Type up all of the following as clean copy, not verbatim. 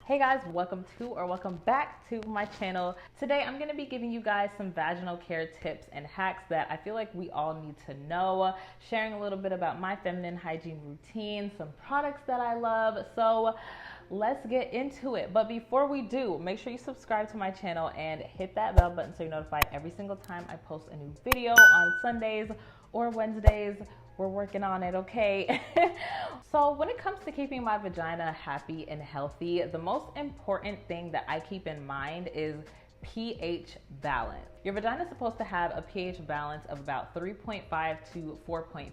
Hey guys, welcome back to my channel. Today I'm going to be giving you guys some vaginal care tips and hacks that I feel like we all need to know, sharing a little bit about my feminine hygiene routine, some products that I love. So let's get into it. But before we do, make sure you subscribe to my channel and hit that bell button so you're notified every single time I post a new video on Sundays or Wednesdays. We're working on it, okay? So when it comes to keeping my vagina happy and healthy, the most important thing that I keep in mind is pH balance. Your vagina is supposed to have a pH balance of about 3.5 to 4.5.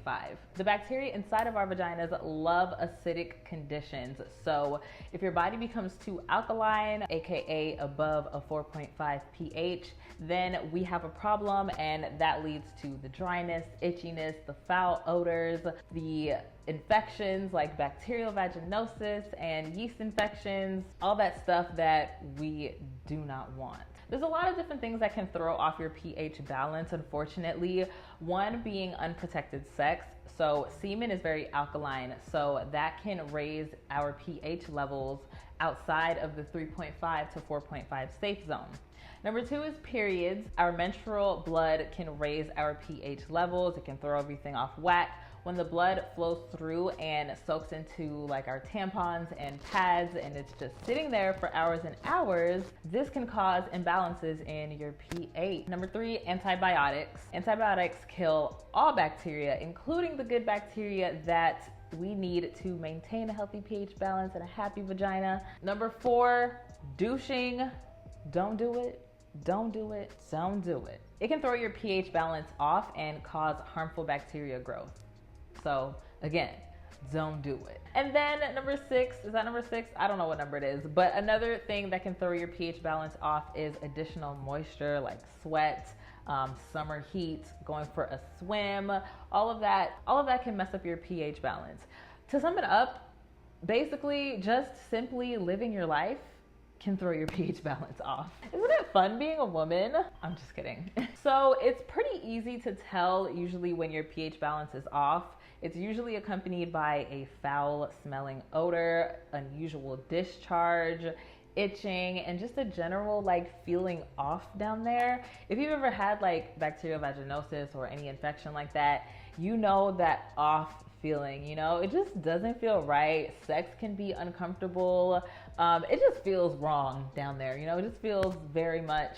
The bacteria inside of our vaginas love acidic conditions. So if your body becomes too alkaline, aka above a 4.5 pH, then we have a problem, and that leads to the dryness, itchiness, the foul odors, the infections like bacterial vaginosis and yeast infections, all that stuff that we do not want. There's a lot of different things that can throw off your pH balance, unfortunately. One being unprotected sex. So semen is very alkaline, so that can raise our pH levels outside of the 3.5 to 4.5 safe zone. Number two is periods. Our menstrual blood can raise our pH levels. It can throw everything off whack. When the blood flows through and soaks into like our tampons and pads, and it's just sitting there for hours and hours, this can cause imbalances in your pH. Number three, antibiotics. Antibiotics kill all bacteria, including the good bacteria that we need to maintain a healthy pH balance and a happy vagina. Number four, douching. Don't do it. Don't do it. Don't do it. It can throw your pH balance off and cause harmful bacteria growth. So again, don't do it. And then number six, is that number six? I don't know what number it is, but another thing that can throw your pH balance off is additional moisture like sweat, summer heat, going for a swim, all of that can mess up your pH balance. To sum it up, basically just simply living your life can throw your pH balance off. Isn't it fun being a woman? I'm just kidding. So it's pretty easy to tell usually when your pH balance is off. It's usually accompanied by a foul smelling odor, unusual discharge, itching, and just a general like feeling off down there. If you've ever had like bacterial vaginosis or any infection like that, you know that off feeling, it just doesn't feel right. Sex can be uncomfortable. It just feels wrong down there, it just feels very much.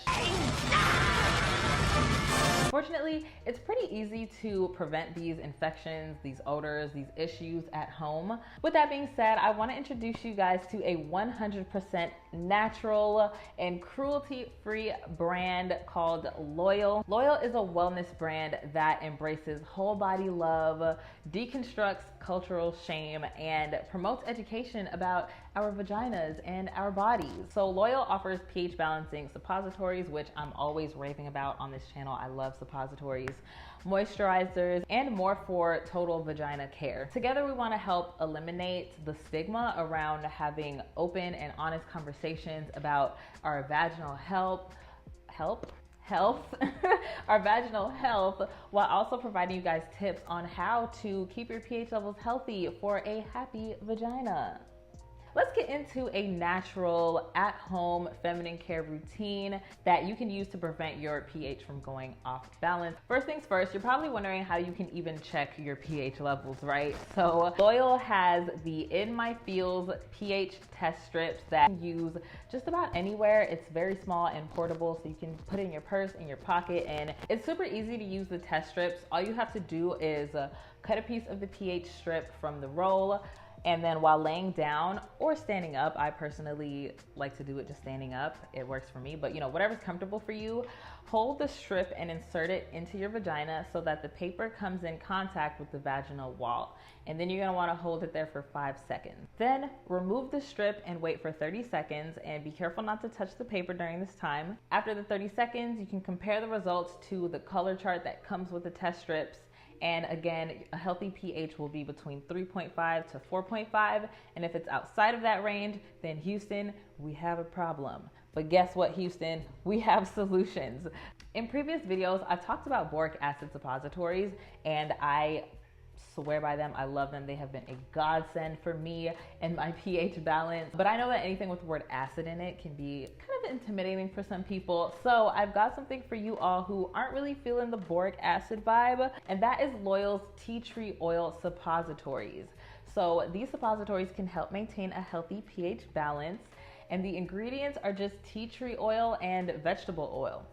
Fortunately, it's pretty easy to prevent these infections, these odors, these issues at home. With that being said, I want to introduce you guys to a 100% natural and cruelty-free brand called Loyal. Loyal is a wellness brand that embraces whole body love, deconstructs cultural shame, and promotes education about our vaginas and our bodies. So Loyal offers pH balancing suppositories, which I'm always raving about on this channel. I love suppositories, moisturizers, and more for total vagina care. Together, we want to help eliminate the stigma around having open and honest conversations about our vaginal health, our vaginal health, while also providing you guys tips on how to keep your pH levels healthy for a happy vagina. Let's get into a natural, at-home feminine care routine that you can use to prevent your pH from going off balance. First things first, you're probably wondering how you can even check your pH levels, right? So Loyal has the In My Feels pH test strips that you can use just about anywhere. It's very small and portable, so you can put it in your purse, in your pocket, and it's super easy to use the test strips. All you have to do is cut a piece of the pH strip from the roll, and then while laying down or standing up, I personally like to do it just standing up. It works for me, but whatever's comfortable for you, hold the strip and insert it into your vagina so that the paper comes in contact with the vaginal wall. And then you're gonna wanna hold it there for 5 seconds. Then remove the strip and wait for 30 seconds, and be careful not to touch the paper during this time. After the 30 seconds, you can compare the results to the color chart that comes with the test strips. And again, a healthy pH will be between 3.5 to 4.5. And if it's outside of that range, then Houston, we have a problem. But guess what, Houston? We have solutions. In previous videos, I talked about boric acid suppositories, and I swear by them. I love them. They have been a godsend for me and my pH balance. But I know that anything with the word acid in it can be kind of intimidating for some people. So I've got something for you all who aren't really feeling the boric acid vibe, and that is Loyal's Tea Tree Oil Suppositories. So these suppositories can help maintain a healthy pH balance, and the ingredients are just tea tree oil and vegetable oil.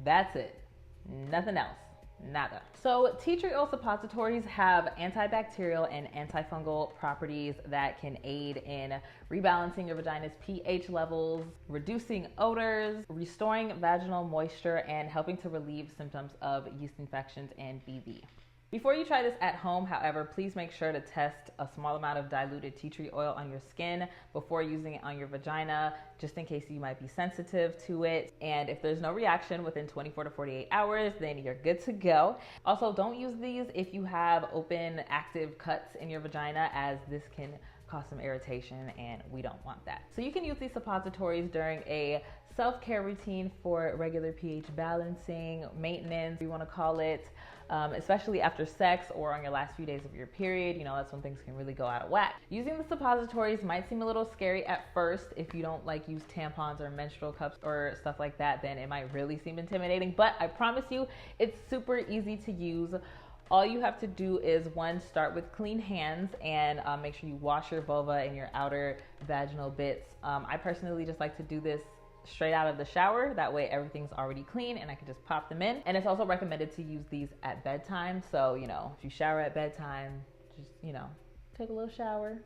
That's it. Nothing else. Nada. So tea tree oil suppositories have antibacterial and antifungal properties that can aid in rebalancing your vagina's pH levels, reducing odors, restoring vaginal moisture, and helping to relieve symptoms of yeast infections and BV. Before you try this at home, however, please make sure to test a small amount of diluted tea tree oil on your skin before using it on your vagina, just in case you might be sensitive to it. And if there's no reaction within 24 to 48 hours, then you're good to go. Also, don't use these if you have open, active cuts in your vagina, as this can cause some irritation and we don't want that. So you can use these suppositories during a self-care routine for regular pH balancing, maintenance, you want to call it, especially after sex or on your last few days of your period. You know, that's when things can really go out of whack. Using the suppositories might seem a little scary at first. If you don't like use tampons or menstrual cups or stuff like that, then it might really seem intimidating, but I promise you it's super easy to use. All you have to do is, one, start with clean hands and make sure you wash your vulva and your outer vaginal bits. I personally just like to do this straight out of the shower. That way everything's already clean and I can just pop them in. And it's also recommended to use these at bedtime. So, you know, if you shower at bedtime, just, you know, take a little shower,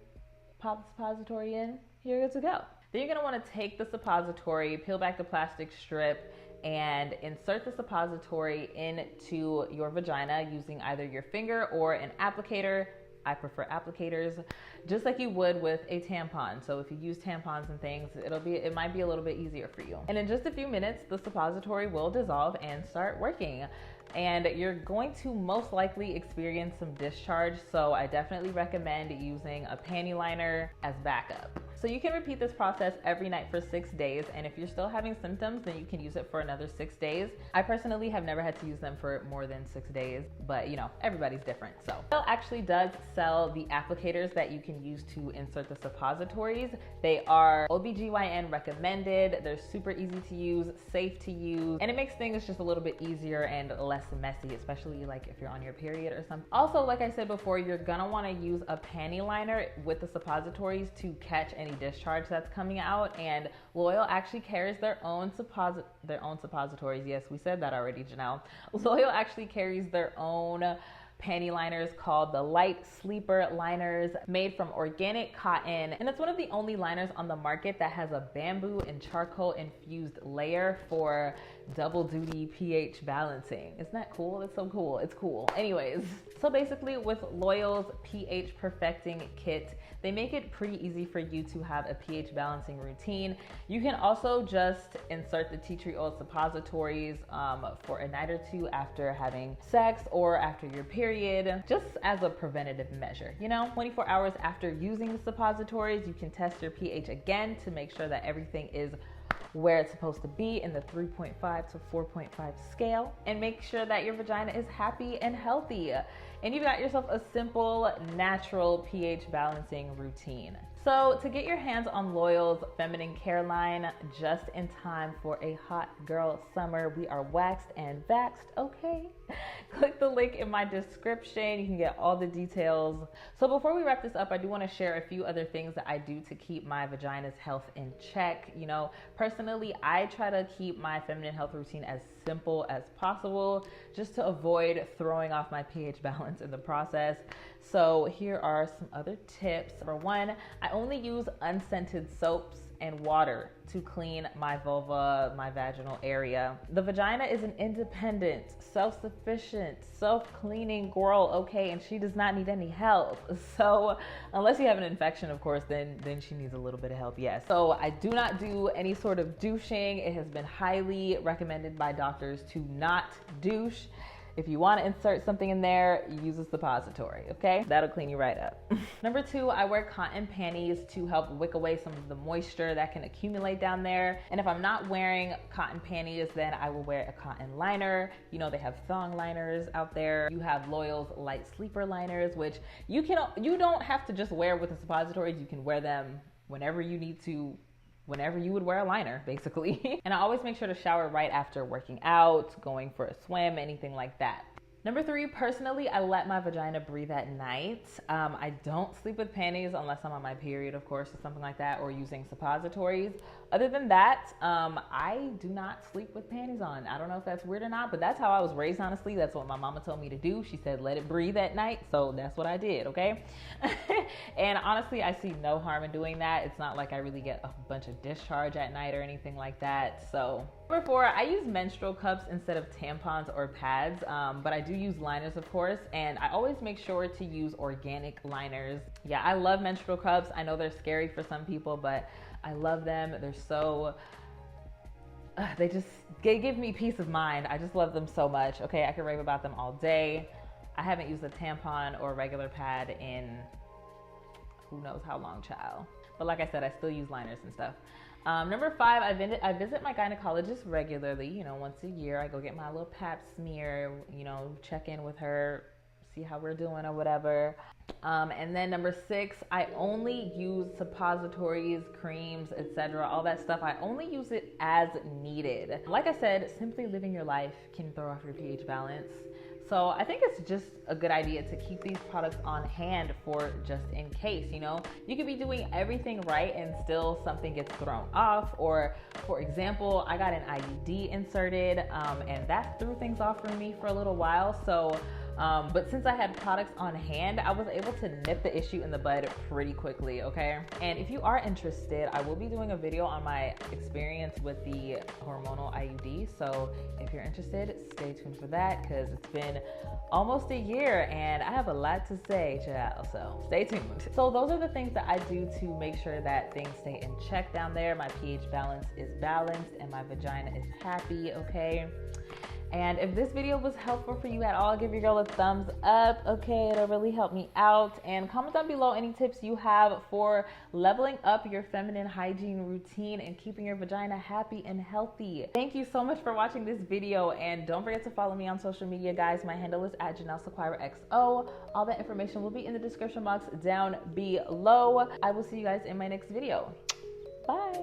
pop the suppository in, you're good to go. Then you're gonna wanna take the suppository, peel back the plastic strip, and insert the suppository into your vagina using either your finger or an applicator. I prefer applicators, just like you would with a tampon. So if you use tampons and things, it might be a little bit easier for you. And in just a few minutes, the suppository will dissolve and start working. And you're going to most likely experience some discharge, so I definitely recommend using a panty liner as backup. So you can repeat this process every night for 6 days, and if you're still having symptoms, then you can use it for another 6 days. I personally have never had to use them for more than 6 days, but you know, everybody's different. So Bebe actually does sell the applicators that you can use to insert the suppositories. They are OBGYN recommended, they're super easy to use, safe to use, and it makes things just a little bit easier and less messy, especially like if you're on your period or something. Also, like I said before, you're gonna wanna use a panty liner with the suppositories to catch any discharge that's coming out, and Loyal actually carries their own suppositories. Yes, we said that already, Janelle. Loyal actually carries their own panty liners called the Light Sleeper liners, made from organic cotton, and it's one of the only liners on the market that has a bamboo and charcoal infused layer for double duty pH balancing. Isn't that cool? That's so cool. It's cool. Anyways, so basically with Loyal's pH perfecting kit, they make it pretty easy for you to have a pH balancing routine. You can also just insert the tea tree oil suppositories for a night or two after having sex or after your period, just as a preventative measure. You know, 24 hours after using the suppositories, you can test your pH again to make sure that everything is where it's supposed to be in the 3.5 to 4.5 scale, and make sure that your vagina is happy and healthy. And you've got yourself a simple, natural pH balancing routine. So to get your hands on Loyal's feminine care line just in time for a hot girl summer, we are waxed and vaxxed, okay? Click the link in my description. You can get all the details. So before we wrap this up, I do want to share a few other things that I do to keep my vagina's health in check. You know, personally, I try to keep my feminine health routine as simple as possible, just to avoid throwing off my pH balance in the process. So here are some other tips. Number one, I only use unscented soaps and water to clean my vulva, my vaginal area. The vagina is an independent, self-sufficient, self-cleaning girl, okay, and she does not need any help. So unless you have an infection, of course, then she needs a little bit of help, yes. So I do not do any sort of douching. It has been highly recommended by doctors to not douche. if you want to insert something in there, use a suppository, okay? That'll clean you right up. Number 2, I wear cotton panties to help wick away some of the moisture that can accumulate down there. And if I'm not wearing cotton panties, then I will wear a cotton liner. You know, they have thong liners out there. You have Loyal's light sleeper liners, which you don't have to just wear with the suppositories. You can wear them whenever you need to, whenever you would wear a liner, basically. And I always make sure to shower right after working out, going for a swim, anything like that. Number 3, personally, I let my vagina breathe at night. I don't sleep with panties unless I'm on my period, of course, or something like that, or using suppositories. Other than that, I do not sleep with panties on. I don't know if that's weird or not, but that's how I was raised, honestly. That's what my mama told me to do. She said, let it breathe at night. So that's what I did, okay? And honestly, I see no harm in doing that. It's not like I really get a bunch of discharge at night or anything like that. So number 4, I use menstrual cups instead of tampons or pads, but I do use liners, of course, and I always make sure to use organic liners. Yeah, I love menstrual cups. I know they're scary for some people, but I love them. They're so, they give me peace of mind. I just love them so much. Okay, I could rave about them all day. I haven't used a tampon or a regular pad in who knows how long, child. But like I said, I still use liners and stuff. Number 5, I visit my gynecologist regularly. You know, once a year, I go get my little pap smear, you know, check in with her, see how we're doing or whatever. And then number 6, I only use suppositories, creams, etc. All that stuff. I only use it as needed. Like I said, simply living your life can throw off your pH balance. So I think it's just a good idea to keep these products on hand for just in case, you know. You could be doing everything right and still something gets thrown off. Or for example, I got an IUD inserted and that threw things off for me for a little while. So but since I had products on hand, I was able to nip the issue in the bud pretty quickly, okay? And if you are interested, I will be doing a video on my experience with the hormonal IUD. So if you're interested, stay tuned for that, because it's been almost a year and I have a lot to say, child, so stay tuned. So those are the things that I do to make sure that things stay in check down there. My pH balance is balanced and my vagina is happy, okay? And if this video was helpful for you at all, give your girl a thumbs up, okay? It'll really help me out. And comment down below any tips you have for leveling up your feminine hygiene routine and keeping your vagina happy and healthy. Thank you so much for watching this video. And don't forget to follow me on social media, guys. My handle is @JanelleSequiraXO. All that information will be in the description box down below. I will see you guys in my next video. Bye.